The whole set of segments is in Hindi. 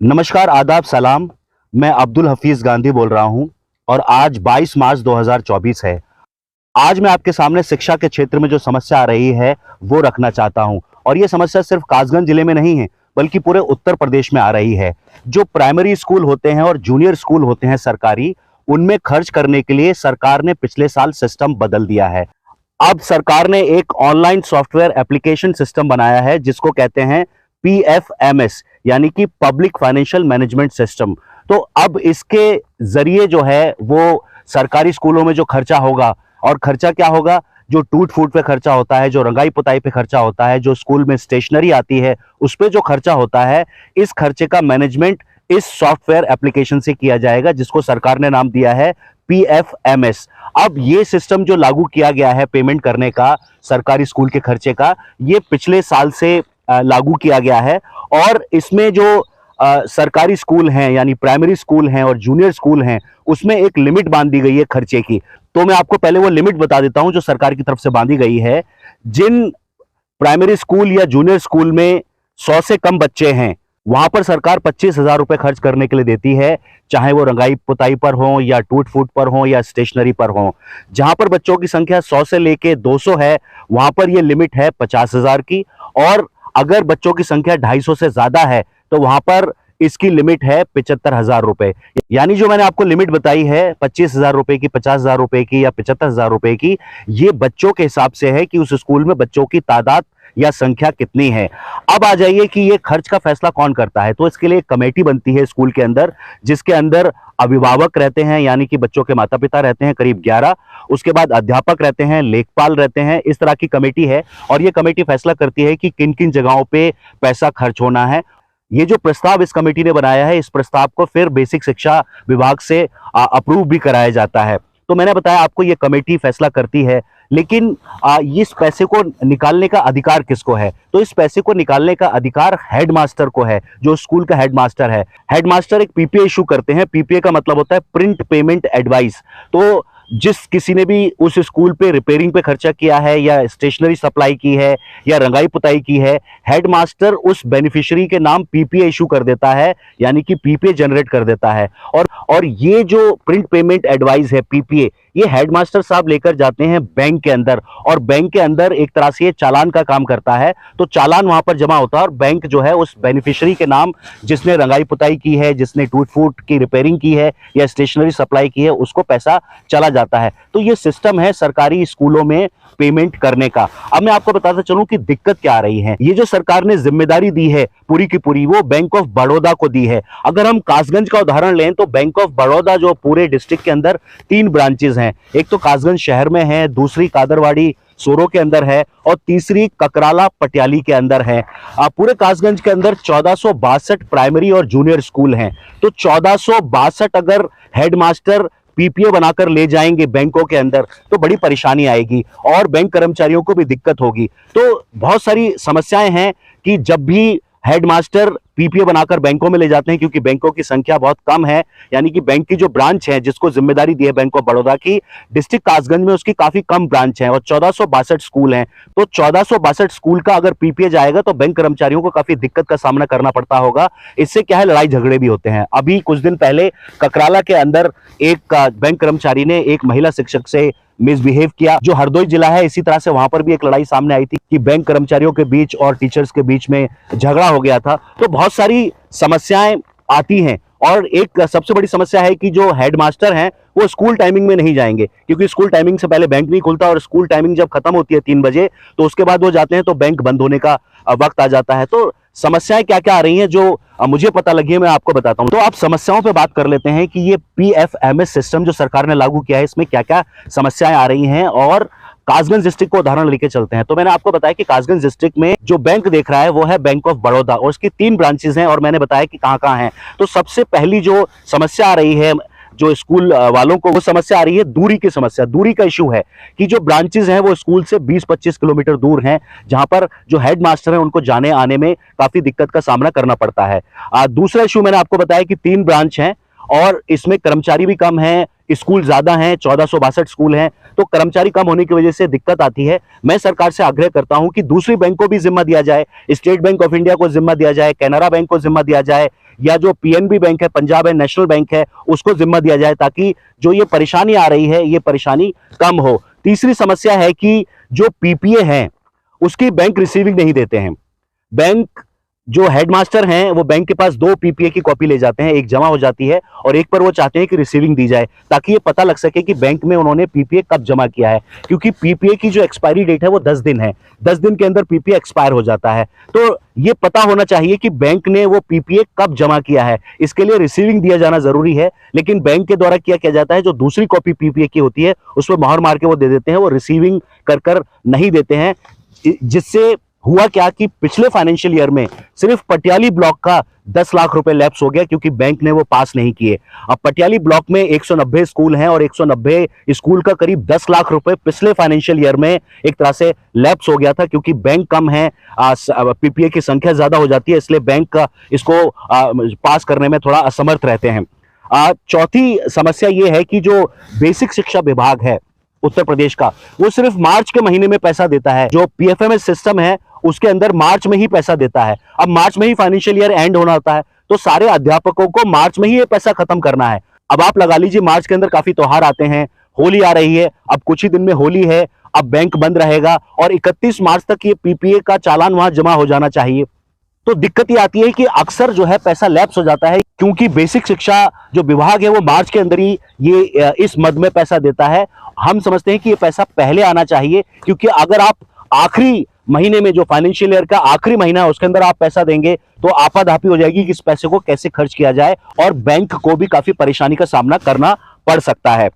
नमस्कार, आदाब, सलाम। मैं अब्दुल हफीज गांधी बोल रहा हूं और आज 22 मार्च 2024 है। आज मैं आपके सामने शिक्षा के क्षेत्र में जो समस्या आ रही है वो रखना चाहता हूं और ये समस्या सिर्फ कासगंज जिले में नहीं है बल्कि पूरे उत्तर प्रदेश में आ रही है। जो प्राइमरी स्कूल होते हैं और जूनियर स्कूल होते हैं सरकारी, उनमें खर्च करने के लिए सरकार ने पिछले साल सिस्टम बदल दिया है। अब सरकार ने एक ऑनलाइन सॉफ्टवेयर एप्लीकेशन सिस्टम बनाया है जिसको कहते हैं पीएफएमएस, यानी कि पब्लिक फाइनेंशियल मैनेजमेंट सिस्टम। तो अब इसके जरिए जो है वो सरकारी स्कूलों में जो खर्चा होगा, और खर्चा क्या होगा, जो टूट फूट पे खर्चा होता है, जो रंगाई पुताई पे खर्चा होता है, जो स्कूल में स्टेशनरी आती है उस पे जो खर्चा होता है, इस खर्चे का मैनेजमेंट इस सॉफ्टवेयर एप्लीकेशन से किया जाएगा जिसको सरकार ने नाम दिया है पीएफएमएस। अब ये सिस्टम जो लागू किया गया है पेमेंट करने का सरकारी स्कूल के खर्चे का, ये पिछले साल से लागू किया गया है। और इसमें जो सरकारी स्कूल हैं यानी प्राइमरी स्कूल हैं और जूनियर स्कूल हैं, उसमें एक लिमिट बांध दी गई है खर्चे की। तो मैं आपको पहले वो लिमिट बता देता हूं जो सरकार की तरफ से बांधी गई है। जिन प्राइमरी स्कूल या जूनियर स्कूल में 100 से कम बच्चे हैं, वहां पर सरकार 25,000 रुपए खर्च करने के लिए देती है, चाहे वो रंगाई पुताई पर हो या टूट फूट पर हो या स्टेशनरी पर हो। जहां पर बच्चों की संख्या 100 से लेके 200 है, वहां पर यह लिमिट है 50,000 की। और अगर बच्चों की संख्या 250 से ज्यादा है तो वहां पर इसकी लिमिट है 75,000 रुपए। यानी जो मैंने आपको लिमिट बताई है 25,000 रुपए की, 50,000 रुपए की या 75,000 रुपए की, ये बच्चों के हिसाब से है कि उस स्कूल में बच्चों की तादाद या संख्या कितनी है। अब आ जाइए कि ये खर्च का फैसला कौन करता है। तो इसके लिए एक कमेटी बनती है स्कूल के अंदर, जिसके अंदर अभिभावक रहते हैं यानी कि बच्चों के माता पिता रहते हैं करीब 11, उसके बाद अध्यापक रहते हैं, लेखपाल रहते हैं, इस तरह की कमेटी है। और ये कमेटी फैसला करती है कि किन किन जगहों पे पैसा खर्च होना है। ये जो प्रस्ताव इस कमेटी ने बनाया है, इस प्रस्ताव को फिर बेसिक शिक्षा विभाग से अप्रूव भी कराया जाता है। तो मैंने बताया आपको ये कमेटी फैसला करती है, लेकिन इस पैसे को निकालने का अधिकार किसको है? तो इस पैसे को निकालने का अधिकार हेडमास्टर को है, जो स्कूल का हेडमास्टर है। हेडमास्टर एक पीपीए इशू करते हैं। पीपीए का मतलब होता है प्रिंट पेमेंट एडवाइस। तो जिस किसी ने भी उस स्कूल पे रिपेयरिंग पे खर्चा किया है या स्टेशनरी सप्लाई की है या रंगाई पुताई की है, हेडमास्टर उस बेनिफिशियरी के नाम पीपीए इशू कर देता है, यानी कि पीपीए जनरेट कर देता है। और ये जो प्रिंट पेमेंट एडवाइस है पीपीए, ये हेडमास्टर साहब लेकर जाते हैं बैंक के अंदर, और बैंक के अंदर एक तरह से ये चालान का काम करता है। तो चालान वहां पर जमा होता है और बैंक जो है उस बेनिफिशियरी के नाम, जिसने रंगाई पुताई की है, जिसने टूट फूट की रिपेयरिंग की है या स्टेशनरी सप्लाई की है, उसको पैसा चला जाता है। तो ये सिस्टम है सरकारी स्कूलों में पेमेंट करने का। अब मैं आपको बताता चलूं कि दिक्कत क्या आ रही है। ये जो सरकार ने जिम्मेदारी दी है पूरी की पूरी, वो बैंक ऑफ बड़ौदा को दी है। अगर हम कासगंज का उदाहरण लें तो बैंक ऑफ बड़ौदा जो पूरे डिस्ट्रिक्ट के अंदर 3 ब्रांचेस हैं, एक तो कासगंज शहर में है, दूसरी कादरवाड़ी सोरो के अंदर है और तीसरी ककराला पटियाली के अंदर है। पूरे कासगंज के अंदर 1462 प्राइमरी और जूनियर स्कूल हैं। तो 1462 अगर हेडमास्टर पीपीए बनाकर ले जाएंगे बैंकों के अंदर तो बड़ी परेशानी आएगी और बैंक कर्मचारियों को भी दिक्कत होगी। तो बहुत सारी समस्याएं हैं कि जब भी हेडमास्टर पीपीए बनाकर बैंकों में ले जाते हैं, क्योंकि बैंकों की संख्या बहुत कम है, यानी कि बैंक की जो ब्रांच है जिसको जिम्मेदारी दी है बैंक ऑफ बड़ौदा की, डिस्ट्रिक्ट कासगंज में उसकी काफी कम ब्रांच है और 1462 स्कूल हैं। तो 1462 स्कूल का अगर पीपीए जाएगा तो बैंक कर्मचारियों को काफी दिक्कत का सामना करना पड़ता होगा। इससे क्या है, लड़ाई झगड़े भी होते हैं। अभी कुछ दिन पहले ककराला के अंदर एक बैंक कर्मचारी ने एक महिला शिक्षक से मिसबिहेव किया, जो हरदोई जिला है। इसी तरह से वहां पर भी एक लड़ाई सामने आई थी कि बैंक कर्मचारियों के बीच और टीचर्स के बीच में झगड़ा हो गया था। तो बहुत सारी समस्याएं आती हैं और एक सबसे बड़ी समस्या है कि जो हेडमास्टर हैं वो स्कूल टाइमिंग में नहीं जाएंगे, क्योंकि स्कूल टाइमिंग से पहले बैंक नहीं खुलता और स्कूल टाइमिंग जब खत्म होती है 3 बजे तो उसके बाद वो जाते हैं तो बैंक बंद होने का वक्त आ जाता है। तो समस्याएं क्या क्या आ रही हैं जो मुझे पता लगी है, मैं आपको बताता हूं। तो आप समस्याओं पे बात कर लेते हैं कि ये पीएफएमएस सिस्टम जो सरकार ने लागू किया है, इसमें क्या क्या समस्याएं आ रही हैं, और कासगंज डिस्ट्रिक्ट को उदाहरण लेके चलते हैं। तो मैंने आपको बताया कि कासगंज डिस्ट्रिक्ट में जो बैंक देख रहा है वो है बैंक ऑफ बड़ौदा और उसकी 3 ब्रांचेस हैं, और मैंने बताया कि कहां कहां हैं। तो सबसे पहली जो समस्या आ रही है जो स्कूल वालों को, वो समस्या आ रही है दूरी की समस्या। दूरी का इशू है कि जो ब्रांचेस हैं वो स्कूल से 20-25 किलोमीटर दूर हैं, जहां पर जो हेडमास्टर हैं उनको जाने आने में काफी दिक्कत का सामना करना पड़ता है। दूसरा इशू मैंने आपको बताया कि 3 ब्रांच हैं और इसमें कर्मचारी भी कम हैं, स्कूल ज्यादा हैं, 1462 स्कूल हैं, तो कर्मचारी कम होने की वजह से दिक्कत आती है। मैं सरकार से आग्रह करता हूं कि दूसरी बैंक को भी जिम्मा दिया जाए, स्टेट बैंक ऑफ इंडिया को जिम्मा दिया जाए, कैनरा बैंक को जिम्मा दिया जाए, या जो पीएनबी बैंक है, पंजाब है, नेशनल बैंक है, उसको जिम्मा दिया जाए, ताकि जो ये परेशानी आ रही है ये परेशानी कम हो। तीसरी समस्या है कि जो पीपीए है उसकी बैंक रिसीविंग नहीं देते हैं। बैंक जो हेडमास्टर हैं वो बैंक के पास 2 पीपीए की कॉपी ले जाते हैं, एक जमा हो जाती है और एक पर वो चाहते हैं कि रिसीविंग दी जाए, ताकि ये पता लग सके कि बैंक में उन्होंने पीपीए कब जमा किया है, क्योंकि पीपीए की जो एक्सपायरी डेट है वो 10 दिन है, 10 दिन के अंदर पीपीए एक्सपायर हो जाता है। तो ये पता होना चाहिए कि बैंक ने वो पीपीए कब जमा किया है, इसके लिए रिसीविंग दिया जाना जरूरी है। लेकिन बैंक के द्वारा क्या किया जाता है, जो दूसरी कॉपी पीपीए की होती है उस पर मोहर मार के वो दे देते हैं, वो रिसीविंग कर नहीं देते हैं। जिससे हुआ क्या कि पिछले फाइनेंशियल ईयर में सिर्फ पटियाली ब्लॉक का 10 लाख रुपए लैप्स हो गया, क्योंकि बैंक ने वो पास नहीं किए। अब पटियाली ब्लॉक में 190 स्कूल हैं और 190 स्कूल का करीब 10 लाख रुपए पिछले फाइनेंशियल ईयर में एक तरह से लैप्स हो गया था, क्योंकि बैंक कम है, पीपीए की संख्या ज्यादा हो जाती है, इसलिए बैंक इसको पास करने में थोड़ा असमर्थ रहते हैं। चौथी समस्या ये है कि जो बेसिक शिक्षा विभाग है उत्तर प्रदेश का, वो सिर्फ मार्च के महीने में पैसा देता है। जो पीएफएमएस सिस्टम है उसके अंदर मार्च में ही पैसा देता है। अब मार्च में ही फाइनेंशियल ईयर एंड होना होता है, तो सारे अध्यापकों को मार्च में ही ये पैसा खत्म करना है। अब आप लगा लीजिए मार्च के अंदर काफी त्योहार आते हैं, होली आ रही है, अब कुछ ही दिन में होली है, अब बैंक बंद रहेगा और 31 मार्च तक ये पीपीए का चालान वहां जमा हो जाना चाहिए। तो दिक्कत ये आती है कि अक्सर जो है पैसा लैप्स हो जाता है, क्योंकि बेसिक शिक्षा जो विभाग है वो मार्च के अंदर ही ये इस मद में पैसा देता है। हम समझते हैं कि ये पैसा पहले आना चाहिए, क्योंकि अगर आप आखिरी महीने में, जो फाइनेंशियल ईयर का आखिरी महीना है उसके अंदर आप पैसा देंगे तो आपाधापी हो जाएगी कि इस पैसे को कैसे खर्च किया जाए, और बैंक को भी काफी परेशानी का सामना करना पड़ सकता है।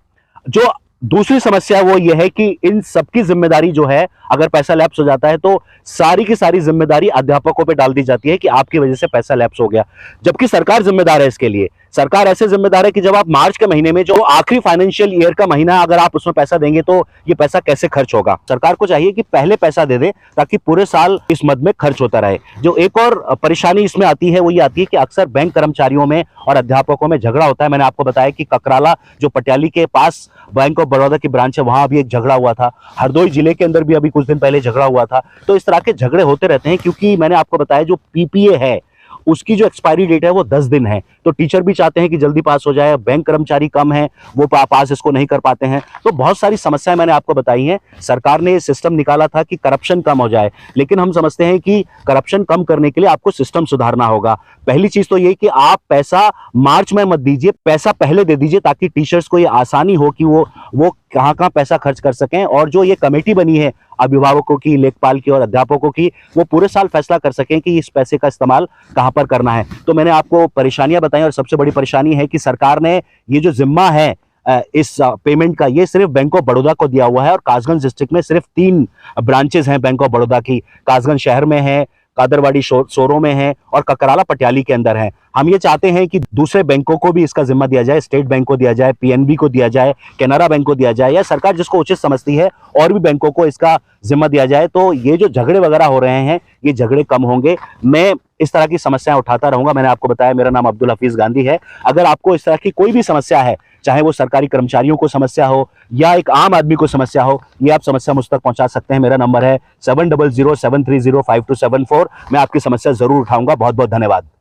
जो दूसरी समस्या वो ये है कि इन सबकी जिम्मेदारी जो है, अगर पैसा लैप्स हो जाता है तो सारी की सारी जिम्मेदारी अध्यापकों पे डाल दी जाती है कि आपकी वजह से पैसा लैप्स हो गया, जबकि सरकार जिम्मेदार है इसके लिए। सरकार ऐसे जिम्मेदार है कि जब आप मार्च के महीने में, जो आखिरी फाइनेंशियल ईयर का महीना, अगर आप उसमें पैसा देंगे तो ये पैसा कैसे खर्च होगा। सरकार को चाहिए कि पहले पैसा दे दे ताकि पूरे साल इस मद में खर्च होता रहे। जो एक और परेशानी इसमें आती है वो ये आती है कि अक्सर बैंक कर्मचारियों में और अध्यापकों में झगड़ा होता है। मैंने आपको बताया कि ककराला, जो पटियाली के पास बैंक ऑफ बड़ौदा की ब्रांच है, वहां भी एक झगड़ा हुआ था। हरदोई जिले के अंदर भी अभी कुछ दिन पहले झगड़ा हुआ था। तो इस तरह के झगड़े होते रहते हैं, क्योंकि मैंने आपको बताया जो पीपीए है उसकी जो एक्सपायरी डेट है वो 10 दिन है। तो टीचर भी चाहते हैं कि जल्दी पास हो जाए, बैंक कर्मचारी कम है, वो पास इसको नहीं कर पाते हैं। तो बहुत सारी समस्याएं मैंने आपको बताई हैं। सरकार ने ये सिस्टम निकाला था कि करप्शन कम हो जाए, लेकिन हम समझते हैं कि करप्शन कम करने के लिए आपको सिस्टम सुधारना होगा। पहली चीज तो ये कि आप पैसा मार्च में मत दीजिए, पैसा पहले दे दीजिए, ताकि टीचर्स को ये आसानी हो कि वो कहाँ कहाँ पैसा खर्च कर सकें। और जो ये कमेटी बनी है अभिभावकों की, लेखपाल की और अध्यापकों की, वो पूरे साल फैसला कर सकें कि इस पैसे का इस्तेमाल कहां पर करना है। तो मैंने आपको परेशानियां बताई, और सबसे बड़ी परेशानी है कि सरकार ने ये जो जिम्मा है इस पेमेंट का, ये सिर्फ बैंक ऑफ बड़ौदा को दिया हुआ है। और कासगंज डिस्ट्रिक्ट में सिर्फ 3 ब्रांचेस हैं बैंक ऑफ बड़ौदा की। कासगंज शहर में है, कादरवाड़ी सोरो में है और ककराला पटियाली के अंदर है। हम ये चाहते हैं कि दूसरे बैंकों को भी इसका जिम्मा दिया जाए, स्टेट बैंक को दिया जाए, पीएनबी को दिया जाए, कैनरा बैंक को दिया जाए, या सरकार जिसको उचित समझती है और भी बैंकों को इसका जिम्मा दिया जाए। तो ये जो झगड़े वगैरह हो रहे हैं ये झगड़े कम होंगे। मैं इस तरह की समस्याएं उठाता रहूंगा। मैंने आपको बताया मेरा नाम अब्दुल हफीज गांधी है। अगर आपको इस तरह की कोई भी समस्या है, चाहे वो सरकारी कर्मचारियों को समस्या हो या एक आम आदमी को समस्या हो, ये आप समस्या मुझ तक पहुंचा सकते हैं। मेरा नंबर है 7007305274। मैं आपकी समस्या जरूर उठाऊंगा। बहुत बहुत धन्यवाद।